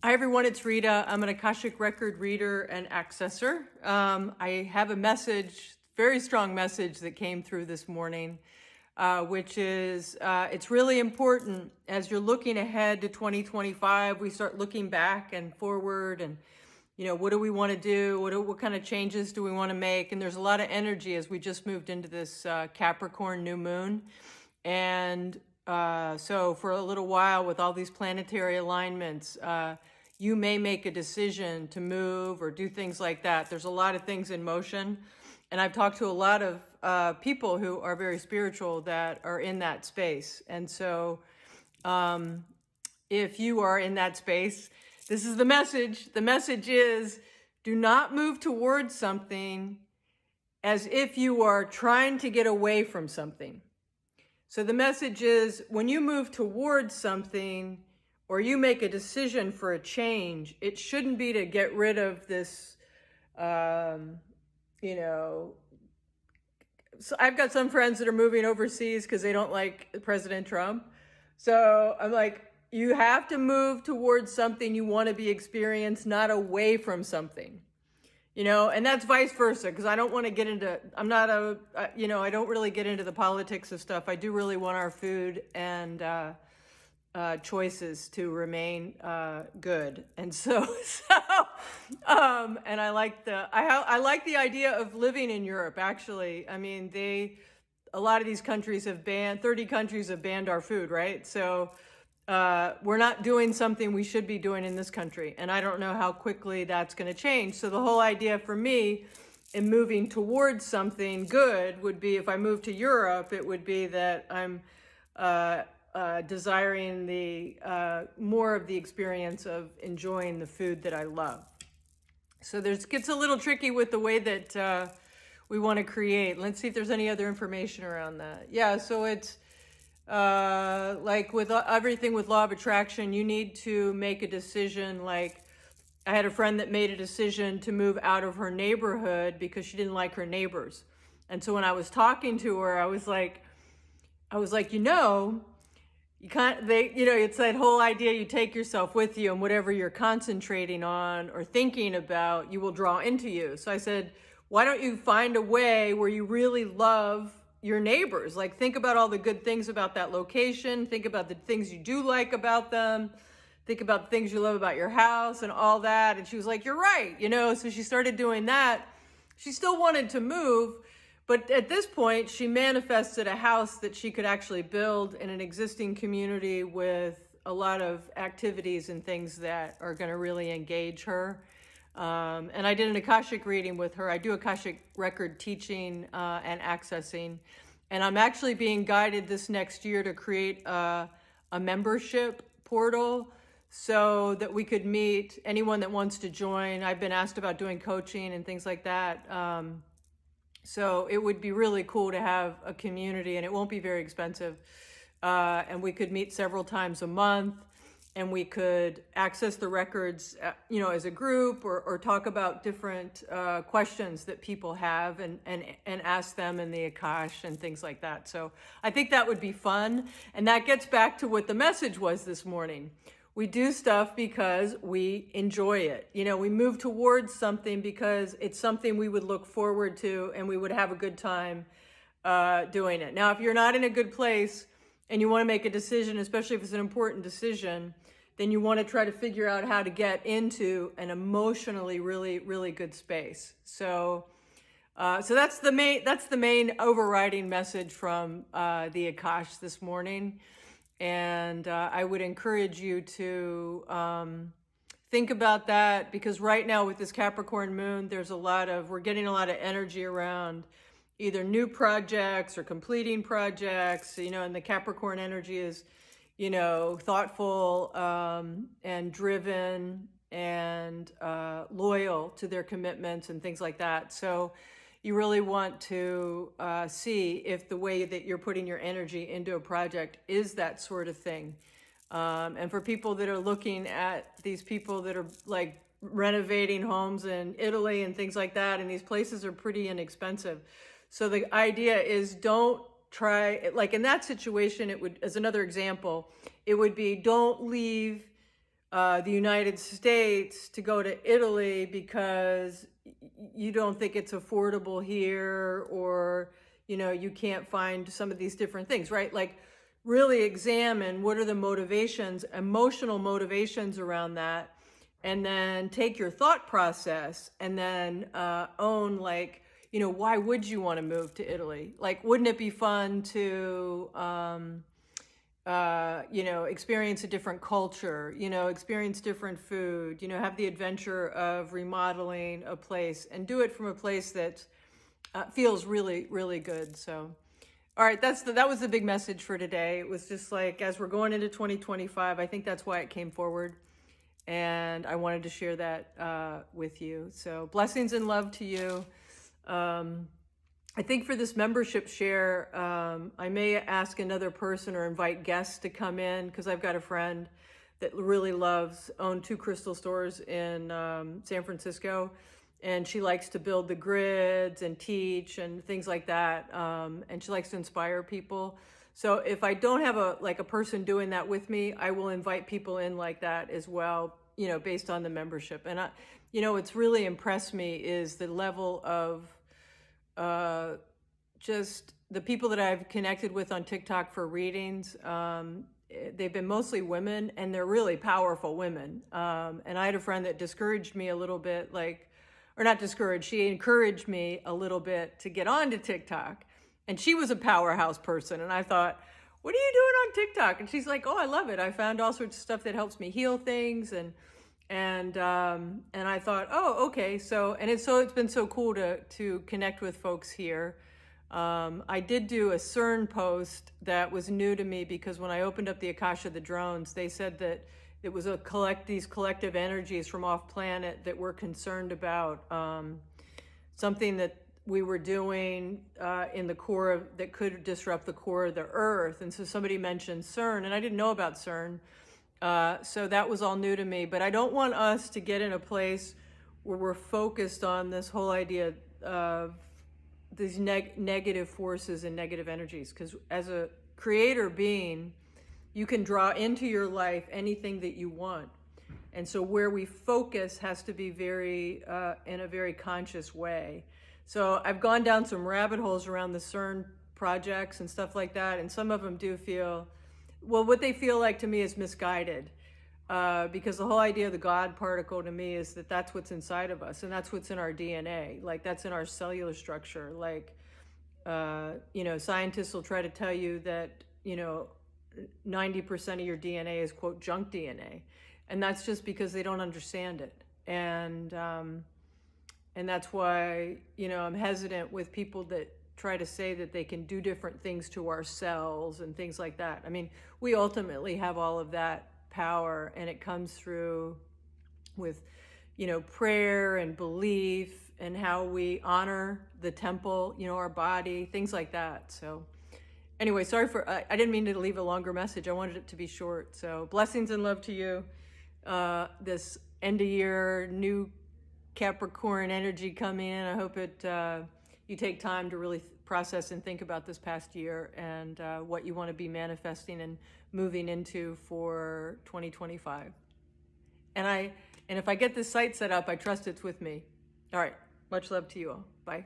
Hi everyone, it's Rita. I'm an Akashic record reader and accessor. I have a message, very strong message that came through this morning, which is it's really important as you're looking ahead to 2025. We start looking back and forward, and what do we want to do? What kind of changes do we want to make? And there's a lot of energy as we just moved into this Capricorn new moon, and so for a little while with all these planetary alignments, you may make a decision to move or do things like that. There's a lot of things in motion. And I've talked to a lot of people who are very spiritual that are in that space. And so if you are in that space, this is the message. The message is, do not move towards something as if you are trying to get away from something. So the message is, when you move towards something or you make a decision for a change, it shouldn't be to get rid of this, so I've got some friends that are moving overseas because they don't like President Trump. So I'm like, you have to move towards something you want to be experienced, not away from something. And that's vice versa, because I don't want to get into, I don't really get into the politics of stuff. I do really want our food and choices to remain good. And and I like the idea of living in Europe, actually. I mean, a lot of these countries have 30 countries have banned our food, right? So we're not doing something we should be doing in this country. And I don't know how quickly that's going to change. So the whole idea for me in moving towards something good would be, if I move to Europe, it would be that I'm desiring the more of the experience of enjoying the food that I love. So gets a little tricky with the way that we want to create. Let's see if there's any other information around that. Yeah, so it's like with everything with law of attraction, you need to make a decision. Like, I had a friend that made a decision to move out of her neighborhood because she didn't like her neighbors. And so when I was talking to her, I was like, you can't, it's that whole idea, you take yourself with you, and whatever you're concentrating on or thinking about, you will draw into you. So I said, why don't you find a way where you really love your neighbors? Like, think about all the good things about that location. Think about the things you do like about them. Think about the things you love about your house and all that. And she was like, you're right. So she started doing that. She still wanted to move, but at this point, she manifested a house that she could actually build in an existing community with a lot of activities and things that are going to really engage her. And I did an Akashic reading with her. I do Akashic record teaching and accessing. And I'm actually being guided this next year to create a membership portal so that we could meet anyone that wants to join. I've been asked about doing coaching and things like that. So it would be really cool to have a community, and it won't be very expensive. And we could meet several times a month, and we could access the records, as a group, or talk about different questions that people have and ask them in the AKASHA and things like that. So I think that would be fun. And that gets back to what the message was this morning. We do stuff because we enjoy it. We move towards something because it's something we would look forward to and we would have a good time doing it. Now, if you're not in a good place and you want to make a decision, especially if it's an important decision, then you want to try to figure out how to get into an emotionally really, really good space. So that's the main overriding message from the Akash this morning. And I would encourage you to think about that, because right now with this Capricorn moon, we're getting a lot of energy around either new projects or completing projects, and the Capricorn energy is, thoughtful and driven and loyal to their commitments and things like that. So you really want to see if the way that you're putting your energy into a project is that sort of thing. And for people that are looking at these people that are like renovating homes in Italy and things like that, and these places are pretty inexpensive. So the idea is, don't try, like in that situation, it would, as another example, it would be, don't leave the United States to go to Italy because you don't think it's affordable here, or, you know, you can't find some of these different things, right? Like, really examine what are the motivations, emotional motivations around that, and then take your thought process and then own, like, you know, why would you want to move to Italy? Like, wouldn't it be fun to, you know, experience a different culture, you know, experience different food, you know, have the adventure of remodeling a place and do it from a place that feels really, really good. So, all right, that was the big message for today. It was just like, as we're going into 2025, I think that's why it came forward. And I wanted to share that with you. So blessings and love to you. I think for this membership share, I may ask another person or invite guests to come in, because I've got a friend that really owned 2 crystal stores in San Francisco. And she likes to build the grids and teach and things like that. And she likes to inspire people. So if I don't have a person doing that with me, I will invite people in like that as well, you know, based on the membership. And you know, what's really impressed me is the level of just the people that I've connected with on TikTok for readings. They've been mostly women, and they're really powerful women. And I had a friend that discouraged me a little bit, or not discouraged, she encouraged me a little bit to get onto TikTok. And she was a powerhouse person. And I thought, what are you doing on TikTok? And she's like, oh, I love it. I found all sorts of stuff that helps me heal things. And I thought, oh, okay. So it's been so cool to connect with folks here. I did do a CERN post that was new to me, because when I opened up the AKASHA, the drones, they said that it was these collective energies from off planet that were concerned about something that we were doing in the core that could disrupt the core of the earth. And so somebody mentioned CERN, and I didn't know about CERN. So that was all new to me. But I don't want us to get in a place where we're focused on this whole idea of these negative forces and negative energies. Because as a creator being, you can draw into your life anything that you want. And so where we focus has to be in a very conscious way. So I've gone down some rabbit holes around the CERN projects and stuff like that. And some of them do feel, well, what they feel like to me is misguided. Because the whole idea of the God particle to me is that that's what's inside of us, and that's what's in our DNA. Like, that's in our cellular structure. Like, you know, scientists will try to tell you that, you know, 90% of your DNA is, quote, junk DNA. And that's just because they don't understand it. And that's why, you know, I'm hesitant with people that try to say that they can do different things to our cells and things like that. I mean, we ultimately have all of that power, and it comes through with, you know, prayer and belief and how we honor the temple, you know, our body, things like that. So anyway, sorry I didn't mean to leave a longer message. I wanted it to be short. So blessings and love to you. This end of year, new Capricorn energy coming in. I hope you take time to really process and think about this past year and what you want to be manifesting and moving into for 2025. And if I get this site set up, I trust it's with me. All right. Much love to you all. Bye.